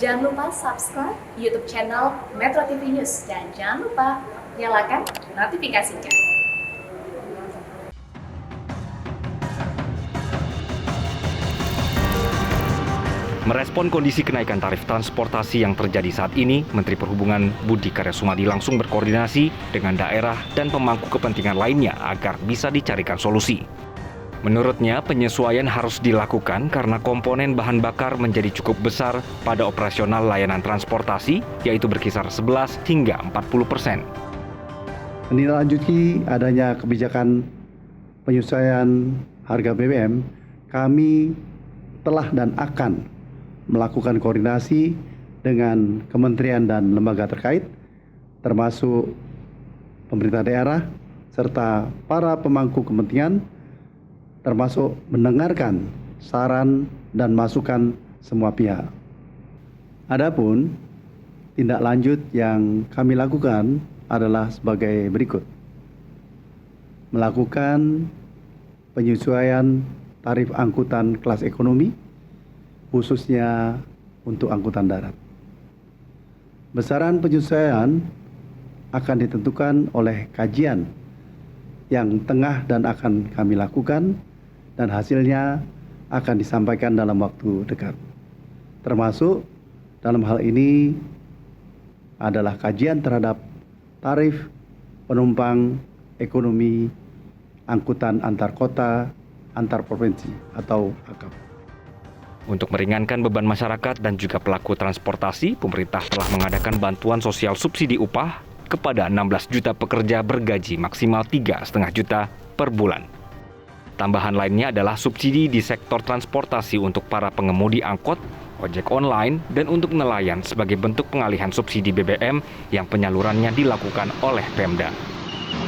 Jangan lupa subscribe YouTube channel Metro TV News dan jangan lupa nyalakan notifikasinya. Merespon kondisi kenaikan tarif transportasi yang terjadi saat ini, Menteri Perhubungan Budi Karya Sumadi langsung berkoordinasi dengan daerah dan pemangku kepentingan lainnya agar bisa dicarikan solusi. Menurutnya, penyesuaian harus dilakukan karena komponen bahan bakar menjadi cukup besar pada operasional layanan transportasi, yaitu berkisar 11 hingga 40%. Menindaklanjuti adanya kebijakan penyesuaian harga BBM, kami telah dan akan melakukan koordinasi dengan kementerian dan lembaga terkait, termasuk pemerintah daerah, serta para pemangku kepentingan, termasuk mendengarkan saran dan masukan semua pihak. Adapun tindak lanjut yang kami lakukan adalah sebagai berikut. Melakukan penyesuaian tarif angkutan kelas ekonomi, khususnya untuk angkutan darat. Besaran penyesuaian akan ditentukan oleh kajian yang tengah dan akan kami lakukan, dan hasilnya akan disampaikan dalam waktu dekat. Termasuk dalam hal ini adalah kajian terhadap tarif penumpang ekonomi angkutan antar kota, antar provinsi atau AKAP. Untuk meringankan beban masyarakat dan juga pelaku transportasi, pemerintah telah mengadakan bantuan sosial subsidi upah kepada 16 juta pekerja bergaji maksimal 3,5 juta per bulan. Tambahan lainnya adalah subsidi di sektor transportasi untuk para pengemudi angkot, ojek online, dan untuk nelayan sebagai bentuk pengalihan subsidi BBM yang penyalurannya dilakukan oleh Pemda.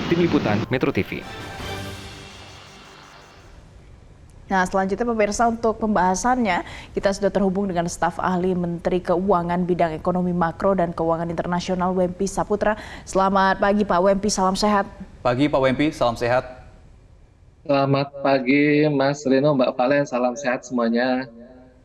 Tim Liputan Metro TV. Nah, selanjutnya pemirsa, untuk pembahasannya kita sudah terhubung dengan staf ahli Menteri Keuangan bidang ekonomi makro dan keuangan internasional Wempi Saputra. Selamat pagi Pak Wempi, salam sehat. Pagi Pak Wempi, salam sehat. Selamat pagi Mas Rino, Mbak Valen, salam sehat semuanya.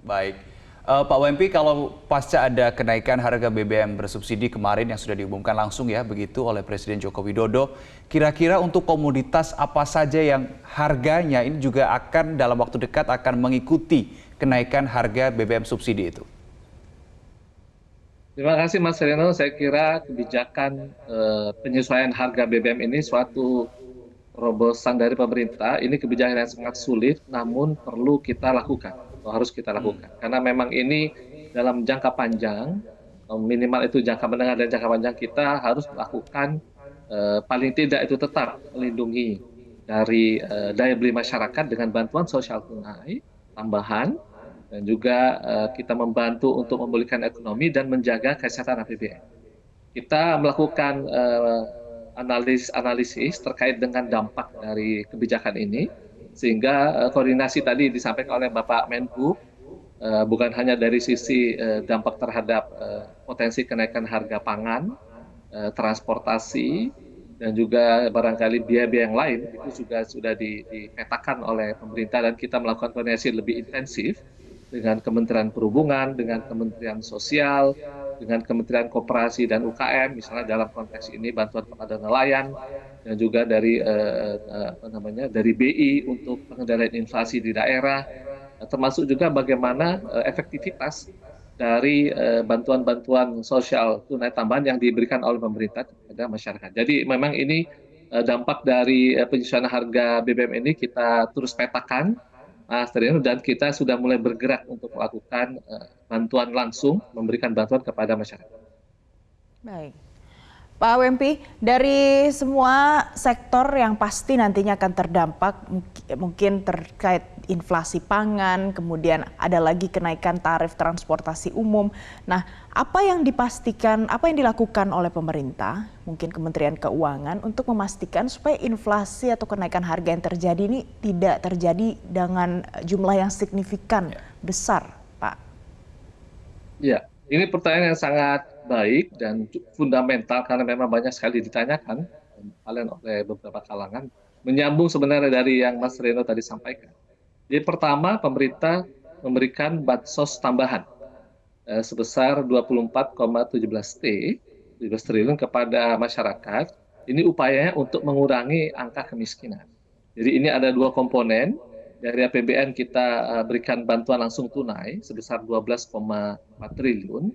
Baik. Pak Wempi, kalau pasca ada kenaikan harga BBM bersubsidi kemarin yang sudah diumumkan langsung ya begitu oleh Presiden Joko Widodo, kira-kira untuk komoditas apa saja yang harganya ini juga akan dalam waktu dekat akan mengikuti kenaikan harga BBM subsidi itu? Terima kasih Mas Rino, saya kira kebijakan penyesuaian harga BBM ini suatu terobosan dari pemerintah. Ini kebijakan yang sangat sulit, namun perlu kita lakukan. Harus kita lakukan karena memang ini dalam jangka panjang, minimal itu jangka menengah dan jangka panjang, kita harus melakukan paling tidak itu tetap melindungi dari daya beli masyarakat dengan bantuan sosial tunai tambahan, dan juga kita membantu untuk memulihkan ekonomi dan menjaga kesehatan APBN. Kita melakukan analisis terkait dengan dampak dari kebijakan ini, sehingga koordinasi tadi disampaikan oleh Bapak Menhub, bukan hanya dari sisi dampak terhadap potensi kenaikan harga pangan, transportasi, dan juga barangkali biaya-biaya yang lain, itu juga sudah dipetakan oleh pemerintah, dan kita melakukan koordinasi lebih intensif dengan Kementerian Perhubungan, dengan Kementerian Sosial, dengan Kementerian Koperasi dan UKM, misalnya dalam konteks ini bantuan kepada nelayan, dan juga dari dari BI untuk pengendalian inflasi di daerah, termasuk juga bagaimana efektivitas dari bantuan-bantuan sosial tunai tambahan yang diberikan oleh pemerintah kepada masyarakat. Jadi memang ini dampak dari penyesuaian harga BBM ini kita terus petakan, Mas Trino, dan kita sudah mulai bergerak untuk melakukan bantuan langsung, memberikan bantuan kepada masyarakat. Baik. Pak Wempi, dari semua sektor yang pasti nantinya akan terdampak, mungkin terkait inflasi pangan, kemudian ada lagi kenaikan tarif transportasi umum. Nah, apa yang dipastikan, apa yang dilakukan oleh pemerintah, mungkin Kementerian Keuangan, untuk memastikan supaya inflasi atau kenaikan harga yang terjadi ini tidak terjadi dengan jumlah yang signifikan besar, Pak? Ya, ini pertanyaan yang sangat baik dan fundamental karena memang banyak sekali ditanyakan oleh beberapa kalangan. Menyambung sebenarnya dari yang Mas Reno tadi sampaikan. Jadi pertama, pemerintah memberikan bansos tambahan sebesar 17 triliun kepada masyarakat. Ini upayanya untuk mengurangi angka kemiskinan. Jadi ini ada dua komponen. Dari APBN kita berikan bantuan langsung tunai sebesar 12,4 triliun.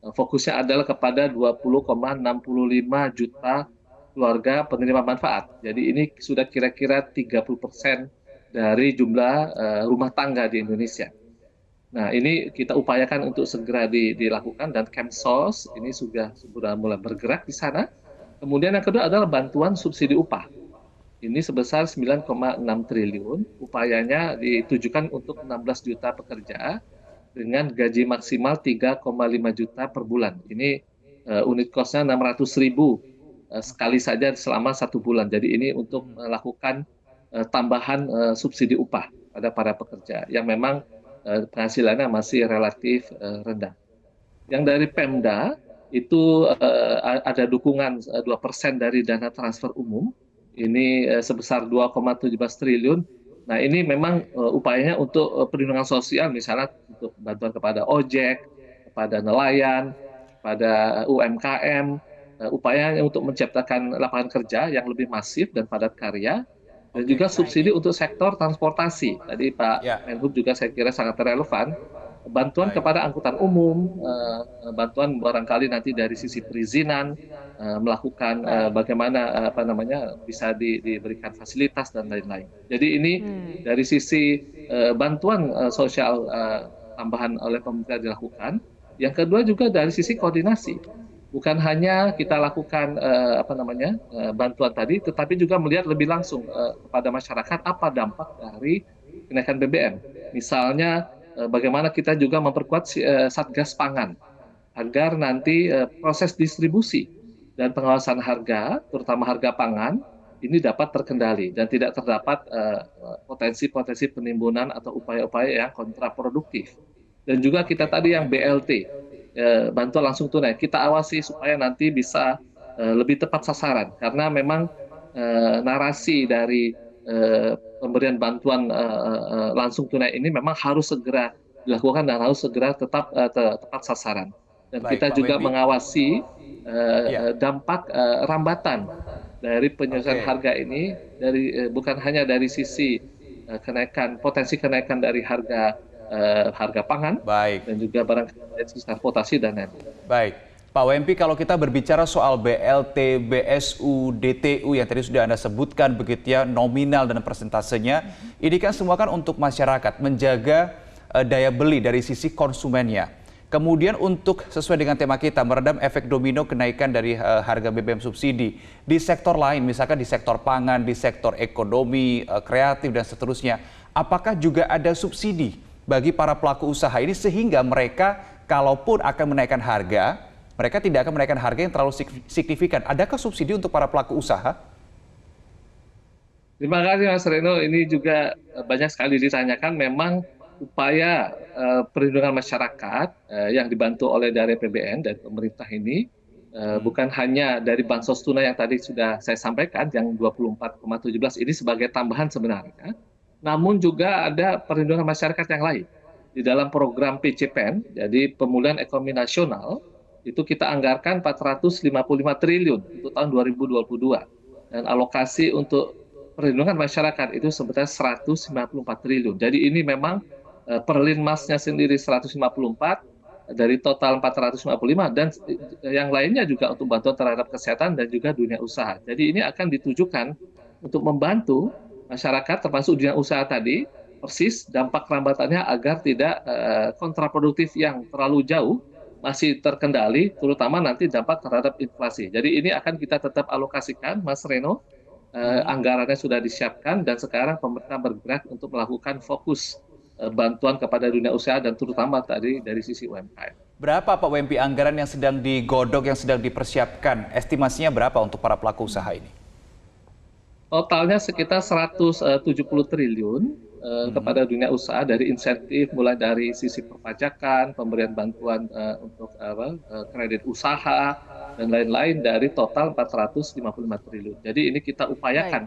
Fokusnya adalah kepada 20,65 juta keluarga penerima manfaat. Jadi ini sudah kira-kira 30% dari jumlah rumah tangga di Indonesia. Nah, ini kita upayakan untuk segera dilakukan dan Kemsos ini sudah mulai bergerak di sana. Kemudian yang kedua adalah bantuan subsidi upah. Ini sebesar 9,6 triliun. Upayanya ditujukan untuk 16 juta pekerja dengan gaji maksimal 3,5 juta per bulan. Ini unit cost-nya 600.000 sekali saja selama 1 bulan. Jadi ini untuk melakukan tambahan subsidi upah pada para pekerja yang memang penghasilannya masih relatif rendah. Yang dari Pemda itu ada dukungan 2% dari dana transfer umum. Ini sebesar 2,17 triliun. Nah ini memang upayanya untuk perlindungan sosial, misalnya untuk bantuan kepada ojek, kepada nelayan, kepada UMKM, upaya untuk menciptakan lapangan kerja yang lebih masif dan padat karya, dan juga subsidi untuk sektor transportasi. Tadi Pak Menhub juga saya kira sangat relevan. Bantuan kepada angkutan umum, bantuan barangkali nanti dari sisi perizinan, melakukan bagaimana bisa diberikan fasilitas dan lain-lain. Jadi ini dari sisi bantuan sosial tambahan oleh pemerintah dilakukan. Yang kedua juga dari sisi koordinasi. Bukan hanya kita lakukan bantuan tadi, tetapi juga melihat lebih langsung kepada masyarakat apa dampak dari kenaikan BBM. Misalnya bagaimana kita juga memperkuat Satgas Pangan agar nanti proses distribusi dan pengawasan harga, terutama harga pangan, ini dapat terkendali dan tidak terdapat potensi-potensi penimbunan atau upaya-upaya yang kontraproduktif. Dan juga kita tadi yang BLT, bantuan langsung tunai, kita awasi supaya nanti bisa lebih tepat sasaran, karena memang narasi dari pemberian bantuan langsung tunai ini memang harus segera dilakukan dan harus segera tepat sasaran. Dan kita juga mengawasi dampak rambatan dari penyelesaian harga ini bukan hanya dari sisi potensi kenaikan dari harga pangan, dan juga barang transportasi dan lain-lain. Baik. Pak WMP, kalau kita berbicara soal BLT, BSU, DTU yang tadi sudah Anda sebutkan begitu ya, nominal dan persentasenya, ini kan semua kan untuk masyarakat, menjaga daya beli dari sisi konsumennya. Kemudian untuk sesuai dengan tema kita, meredam efek domino kenaikan dari harga BBM subsidi di sektor lain, misalkan di sektor pangan, di sektor ekonomi, kreatif dan seterusnya. Apakah juga ada subsidi bagi para pelaku usaha ini sehingga mereka kalaupun akan menaikkan harga, mereka tidak akan menaikkan harga yang terlalu signifikan. Adakah subsidi untuk para pelaku usaha? Terima kasih Mas Reno. Ini juga banyak sekali ditanyakan. Memang upaya perlindungan masyarakat yang dibantu oleh dari APBN dan pemerintah ini bukan hanya dari bansos tunai yang tadi sudah saya sampaikan, yang 24,17 ini sebagai tambahan sebenarnya, namun juga ada perlindungan masyarakat yang lain. Di dalam program PCPN, jadi Pemulihan Ekonomi Nasional, itu kita anggarkan 455 triliun untuk tahun 2022. Dan alokasi untuk perlindungan masyarakat itu sebetulnya 194 triliun. Jadi ini memang perlinmasnya sendiri 154 dari total 455, dan yang lainnya juga untuk bantuan terhadap kesehatan dan juga dunia usaha. Jadi ini akan ditujukan untuk membantu masyarakat termasuk dunia usaha tadi, persis dampak rambatannya agar tidak kontraproduktif yang terlalu jauh, masih terkendali, terutama nanti dampak terhadap inflasi. Jadi ini akan kita tetap alokasikan, Mas Reno, anggarannya sudah disiapkan, dan sekarang pemerintah bergerak untuk melakukan fokus bantuan kepada dunia usaha dan terutama tadi dari sisi UMKM. Berapa Pak WMP anggaran yang sedang digodok, yang sedang dipersiapkan? Estimasinya berapa untuk para pelaku usaha ini? Totalnya sekitar 170 triliun kepada dunia usaha, dari insentif mulai dari sisi perpajakan, pemberian bantuan untuk kredit usaha dan lain-lain, dari total 455 triliun. Jadi ini kita upayakan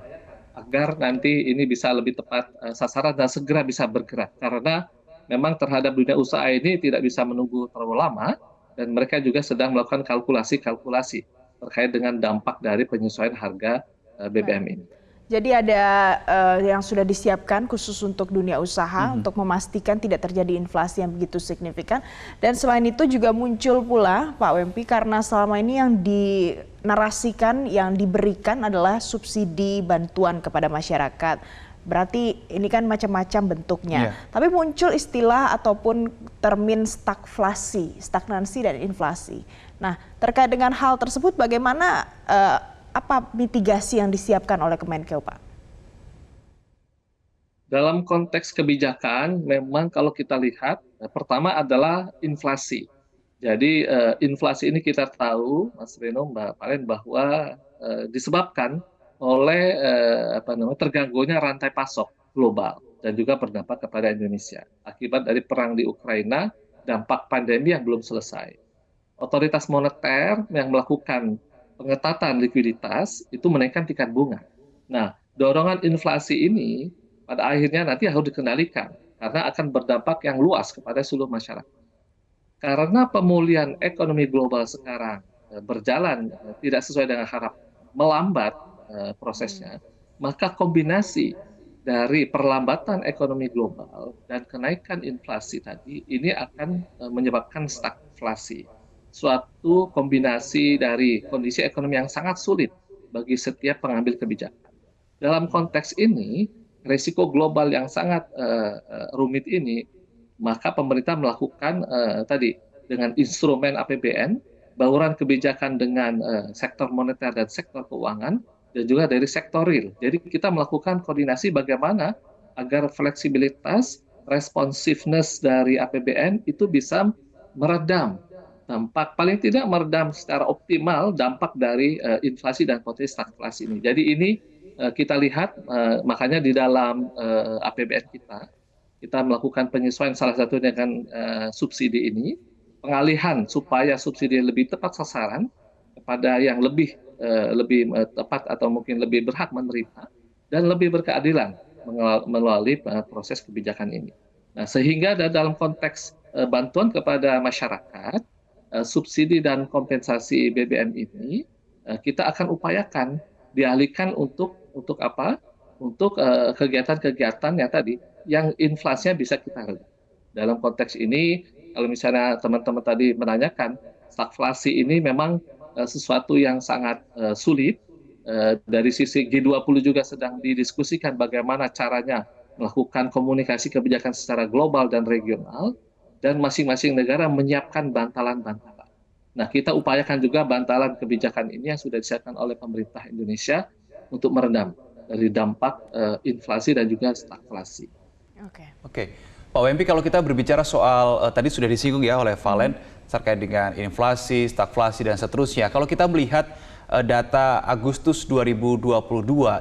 agar nanti ini bisa lebih tepat sasaran dan segera bisa bergerak, karena memang terhadap dunia usaha ini tidak bisa menunggu terlalu lama, dan mereka juga sedang melakukan kalkulasi-kalkulasi terkait dengan dampak dari penyesuaian harga BBM ini. Jadi ada yang sudah disiapkan khusus untuk dunia usaha untuk memastikan tidak terjadi inflasi yang begitu signifikan. Dan selain itu juga muncul pula Pak Wempi, karena selama ini yang dinarasikan, yang diberikan adalah subsidi bantuan kepada masyarakat. Berarti ini kan macam-macam bentuknya. Tapi muncul istilah ataupun termin stagflasi, stagnansi dan inflasi. Nah, terkait dengan hal tersebut bagaimana apa mitigasi yang disiapkan oleh Kemenkeu, Pak? Dalam konteks kebijakan, memang kalau kita lihat, pertama adalah inflasi. Jadi inflasi ini kita tahu, Mas Reno, Mbak Palen, bahwa disebabkan oleh terganggunya rantai pasok global dan juga berdampak kepada Indonesia akibat dari perang di Ukraina, dampak pandemi yang belum selesai. Otoritas moneter yang melakukan pengetatan likuiditas itu menaikkan tingkat bunga. Nah, dorongan inflasi ini pada akhirnya nanti harus dikendalikan karena akan berdampak yang luas kepada seluruh masyarakat. Karena pemulihan ekonomi global sekarang berjalan tidak sesuai dengan harapan, melambat prosesnya, maka kombinasi dari perlambatan ekonomi global dan kenaikan inflasi tadi ini akan menyebabkan stagflasi. Suatu kombinasi dari kondisi ekonomi yang sangat sulit bagi setiap pengambil kebijakan. Dalam konteks ini, risiko global yang sangat rumit ini, maka pemerintah melakukan tadi dengan instrumen APBN, bauran kebijakan dengan sektor moneter dan sektor keuangan, dan juga dari sektor real. Jadi kita melakukan koordinasi bagaimana agar fleksibilitas, responsiveness dari APBN itu bisa meredam dampak, paling tidak meredam secara optimal dampak dari inflasi dan potensi stagflasi ini. Jadi ini kita lihat, makanya di dalam APBN kita melakukan penyesuaian salah satunya dengan subsidi ini, pengalihan supaya subsidi lebih tepat sasaran kepada yang lebih tepat atau mungkin lebih berhak menerima dan lebih berkeadilan melalui proses kebijakan ini. Nah, sehingga dalam konteks bantuan kepada masyarakat, subsidi dan kompensasi BBM ini kita akan upayakan dialihkan untuk apa? Untuk kegiatan-kegiatan yang tadi yang inflasinya bisa kita redam. Dalam konteks ini, kalau misalnya teman-teman tadi menanyakan, stagflasi ini memang sesuatu yang sangat sulit. Dari sisi G20 juga sedang didiskusikan bagaimana caranya melakukan komunikasi kebijakan secara global dan regional, dan masing-masing negara menyiapkan bantalan-bantalan. Nah, kita upayakan juga bantalan kebijakan ini yang sudah disiapkan oleh pemerintah Indonesia untuk meredam dari dampak inflasi dan juga stagflasi. Oke. Pak Wempi, kalau kita berbicara soal tadi sudah disinggung ya oleh Valen terkait dengan inflasi, stagflasi dan seterusnya. Kalau kita melihat data Agustus 2022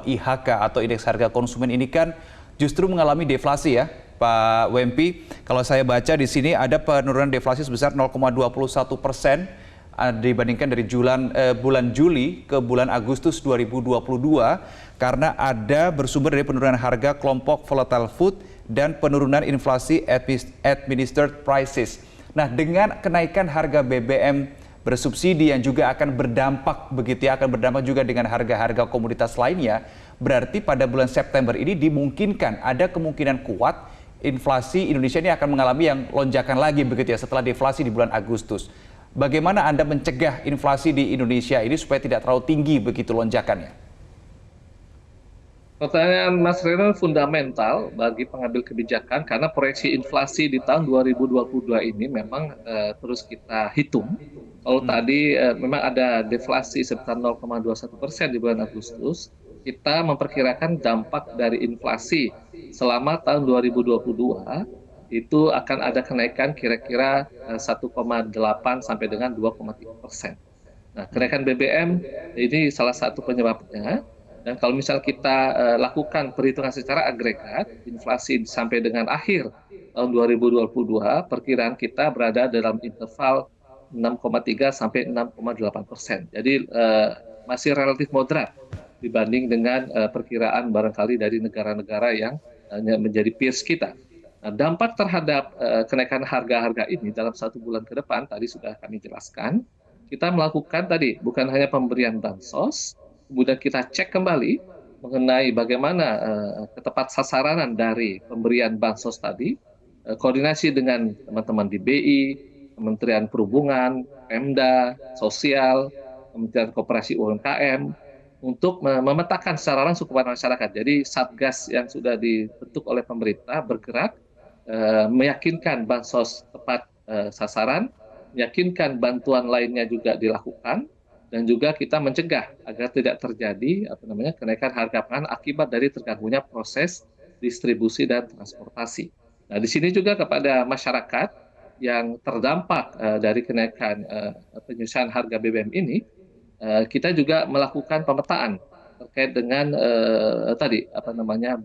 IHK atau Indeks Harga Konsumen ini kan justru mengalami deflasi ya, Pak Wempi. Kalau saya baca di sini ada penurunan deflasi sebesar 0,21% dibandingkan dari bulan Juli ke bulan Agustus 2022 karena ada bersumber dari penurunan harga kelompok volatile food dan penurunan inflasi administered prices. Nah, dengan kenaikan harga BBM bersubsidi yang juga akan berdampak begitu ya, akan berdampak juga dengan harga-harga komoditas lainnya, berarti pada bulan September ini dimungkinkan ada kemungkinan kuat inflasi Indonesia ini akan mengalami yang lonjakan lagi begitu ya setelah deflasi di bulan Agustus. Bagaimana Anda mencegah inflasi di Indonesia ini supaya tidak terlalu tinggi begitu lonjakannya? Pertanyaan Mas Reno fundamental bagi pengambil kebijakan karena proyeksi inflasi di tahun 2022 ini memang terus kita hitung. Kalau tadi memang ada deflasi sebesar 0,21% di bulan Agustus, kita memperkirakan dampak dari inflasi selama tahun 2022 itu akan ada kenaikan kira-kira 1,8 sampai dengan 2,3%. Nah, kenaikan BBM ini salah satu penyebabnya. Dan kalau misal kita lakukan perhitungan secara agregat, inflasi sampai dengan akhir tahun 2022, perkiraan kita berada dalam interval 6,3 sampai 6,8%. Jadi masih relatif moderat dibanding dengan perkiraan barangkali dari negara-negara yang menjadi peers kita. Nah, dampak terhadap kenaikan harga-harga ini dalam 1 bulan ke depan tadi sudah kami jelaskan. Kita melakukan tadi bukan hanya pemberian bansos, kemudian kita cek kembali mengenai bagaimana ketepat sasaran dari pemberian bansos tadi, koordinasi dengan teman-teman di BI, Kementerian Perhubungan, Pemda, Sosial, Kementerian Koperasi UMKM, untuk memetakan secara langsung kepada masyarakat. Jadi Satgas yang sudah dibentuk oleh pemerintah bergerak meyakinkan bansos tepat sasaran, meyakinkan bantuan lainnya juga dilakukan, dan juga kita mencegah agar tidak terjadi kenaikan harga pangan akibat dari terganggunya proses distribusi dan transportasi. Nah, di sini juga kepada masyarakat yang terdampak dari kenaikan penyusuan harga BBM ini, kita juga melakukan pemetaan terkait dengan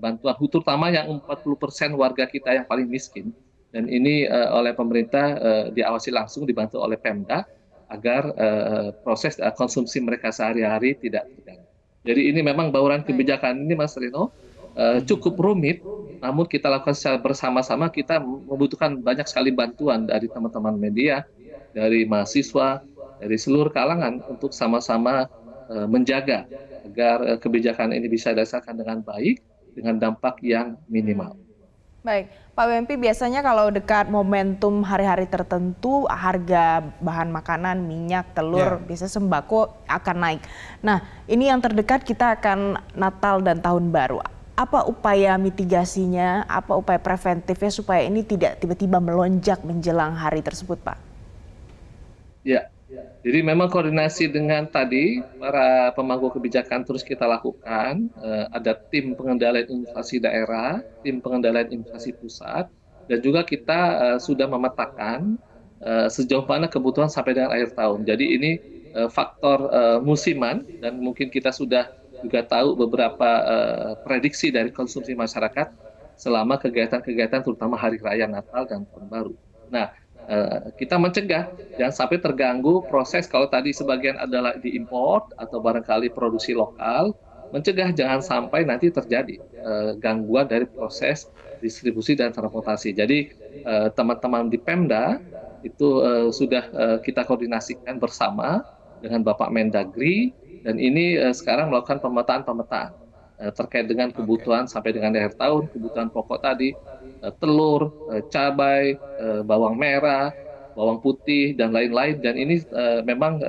bantuan terutama yang 40% warga kita yang paling miskin, dan ini oleh pemerintah diawasi langsung, dibantu oleh Pemda agar proses konsumsi mereka sehari-hari tidak terganggu. Jadi ini memang bauran kebijakan ini, Mas Rino, cukup rumit, namun kita lakukan secara bersama-sama. Kita membutuhkan banyak sekali bantuan dari teman-teman media, dari mahasiswa, dari seluruh kalangan untuk sama-sama menjaga agar kebijakan ini bisa dirasakan dengan baik, dengan dampak yang minimal. Baik, Pak WMP, biasanya kalau dekat momentum hari-hari tertentu harga bahan makanan, minyak, telur, bisa sembako akan naik. Nah, ini yang terdekat kita akan Natal dan Tahun Baru. Apa upaya mitigasinya, apa upaya preventifnya supaya ini tidak tiba-tiba melonjak menjelang hari tersebut, Pak? Ya. Jadi memang koordinasi dengan tadi para pemangku kebijakan terus kita lakukan. Ada tim pengendalian inflasi daerah, tim pengendalian inflasi pusat, dan juga kita sudah memetakan sejauh mana kebutuhan sampai dengan akhir tahun. Jadi ini faktor musiman, dan mungkin kita sudah juga tahu beberapa prediksi dari konsumsi masyarakat selama kegiatan-kegiatan terutama hari raya Natal dan Tahun Baru. Nah, kita mencegah jangan sampai terganggu proses, kalau tadi sebagian adalah diimpor atau barangkali produksi lokal, mencegah jangan sampai nanti terjadi gangguan dari proses distribusi dan transportasi. Jadi teman-teman di Pemda itu sudah kita koordinasikan bersama dengan Bapak Mendagri, dan ini sekarang melakukan pemetaan terkait dengan kebutuhan sampai dengan akhir tahun, kebutuhan pokok tadi, telur, cabai, bawang merah, bawang putih, dan lain-lain. Dan ini memang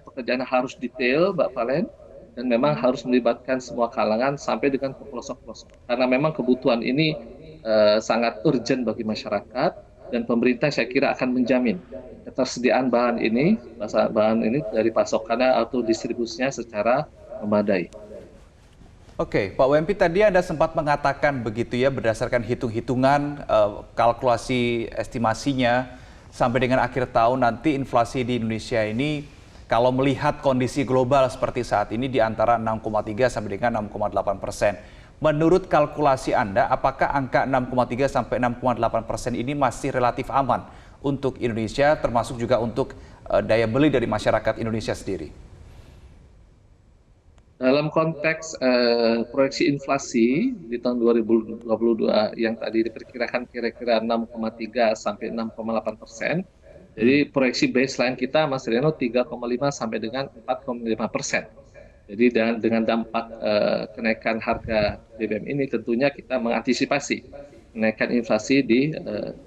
pekerjaan harus detail, Mbak Valen, dan memang harus melibatkan semua kalangan sampai dengan ke pelosok-pelosok. Karena memang kebutuhan ini sangat urgent bagi masyarakat, dan pemerintah saya kira akan menjamin ketersediaan bahan ini dari pasokannya atau distribusinya secara memadai. Oke, Pak WMP, tadi Anda sempat mengatakan begitu ya, berdasarkan hitung-hitungan, kalkulasi estimasinya, sampai dengan akhir tahun nanti inflasi di Indonesia ini, kalau melihat kondisi global seperti saat ini, di antara 6,3 sampai dengan 6,8%. Menurut kalkulasi Anda, apakah angka 6,3 sampai 6,8% ini masih relatif aman untuk Indonesia, termasuk juga untuk daya beli dari masyarakat Indonesia sendiri? Dalam konteks proyeksi inflasi di tahun 2022 yang tadi diperkirakan kira-kira 6,3 sampai 6,8%, jadi proyeksi baseline kita, Mas Reno, 3,5 sampai dengan 4,5%. Jadi dengan dampak kenaikan harga BBM ini, tentunya kita mengantisipasi kenaikan inflasi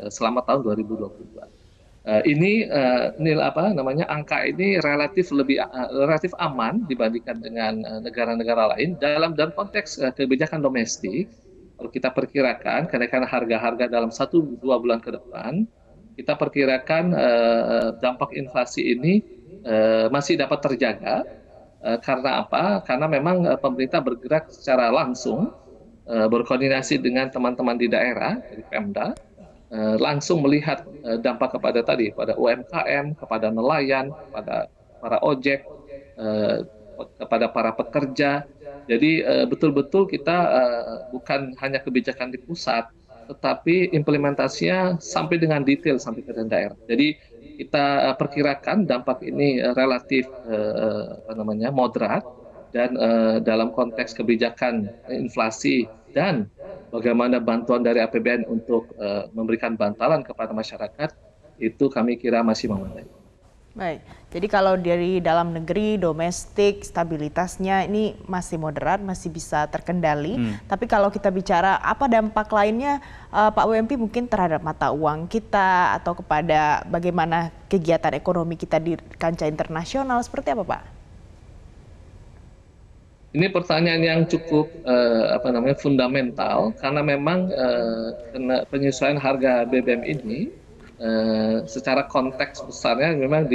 selama tahun 2022. Angka ini relatif aman dibandingkan dengan negara-negara lain dalam konteks kebijakan domestik. Kalau kita perkirakan kenaikan harga-harga dalam 1-2 bulan ke depan, kita perkirakan dampak inflasi ini masih dapat terjaga. Karena apa? Karena memang pemerintah bergerak secara langsung, berkoordinasi dengan teman-teman di daerah, dari Pemda, langsung melihat dampak pada UMKM, kepada nelayan, kepada para ojek, kepada para pekerja. Jadi betul-betul kita bukan hanya kebijakan di pusat, tetapi implementasinya sampai dengan detail sampai ke daerah. Jadi kita perkirakan dampak ini relatif moderat, dan dalam konteks kebijakan inflasi dan bagaimana bantuan dari APBN untuk memberikan bantalan kepada masyarakat, itu kami kira masih memadai. Baik, jadi kalau dari dalam negeri, domestik, stabilitasnya ini masih moderat, masih bisa terkendali. Tapi kalau kita bicara apa dampak lainnya, Pak WMP, mungkin terhadap mata uang kita atau kepada bagaimana kegiatan ekonomi kita di kancah internasional, seperti apa Pak? Ini pertanyaan yang cukup fundamental, karena memang penyesuaian harga BBM ini secara konteks besarnya memang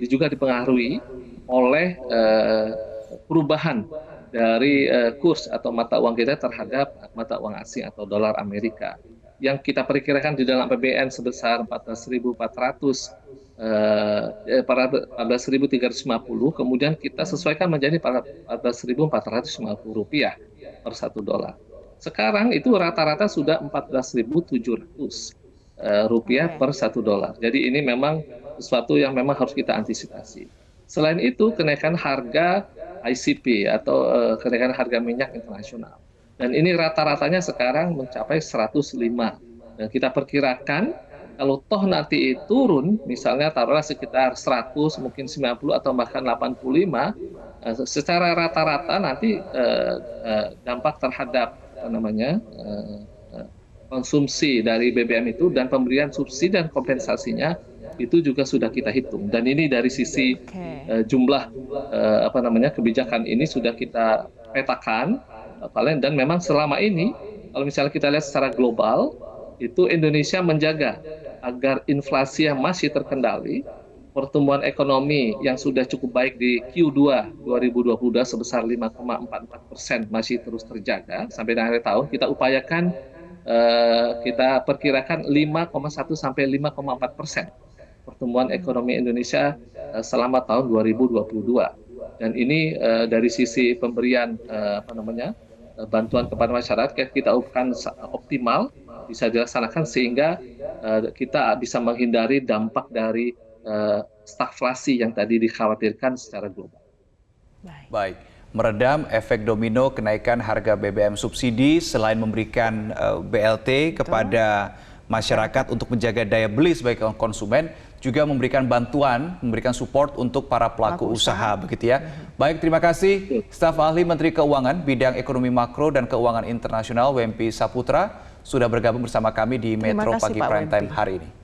juga dipengaruhi oleh perubahan dari kurs atau mata uang kita terhadap mata uang asing atau dolar Amerika, yang kita perkirakan di dalam APBN sebesar 14.350, kemudian kita sesuaikan menjadi 14.450 rupiah per $1. Sekarang itu rata-rata sudah 14.700 rupiah per $1. Jadi ini memang sesuatu yang memang harus kita antisipasi. Selain itu, kenaikan harga ICP atau kenaikan harga minyak internasional. Dan ini rata-ratanya sekarang mencapai 105. Dan kita perkirakan kalau toh nanti turun, misalnya taruhlah sekitar 100, mungkin 90 atau bahkan 85, secara rata-rata nanti dampak terhadap konsumsi dari BBM itu dan pemberian subsidi dan kompensasinya itu juga sudah kita hitung, dan ini dari sisi jumlah kebijakan ini sudah kita petakan, dan memang selama ini kalau misalnya kita lihat secara global itu Indonesia menjaga agar inflasi yang masih terkendali, pertumbuhan ekonomi yang sudah cukup baik di Q2 2022 sebesar 5,44% masih terus terjaga sampai akhir tahun. Kita upayakan kita perkirakan 5,1 sampai 5,4% pertumbuhan ekonomi Indonesia selama tahun 2022. Dan ini dari sisi pemberian bantuan kepada masyarakat kita upayakan optimal bisa dilaksanakan sehingga kita bisa menghindari dampak dari stagflasi yang tadi dikhawatirkan secara global. Baik. Meredam efek domino kenaikan harga BBM subsidi selain memberikan BLT kepada masyarakat untuk menjaga daya beli sebagai konsumen, juga memberikan bantuan, memberikan support untuk para pelaku usaha begitu ya. Baik, terima kasih staf ahli Menteri Keuangan bidang ekonomi makro dan keuangan internasional WMP Saputra sudah bergabung bersama kami di Metro Pagi Prime Time hari ini.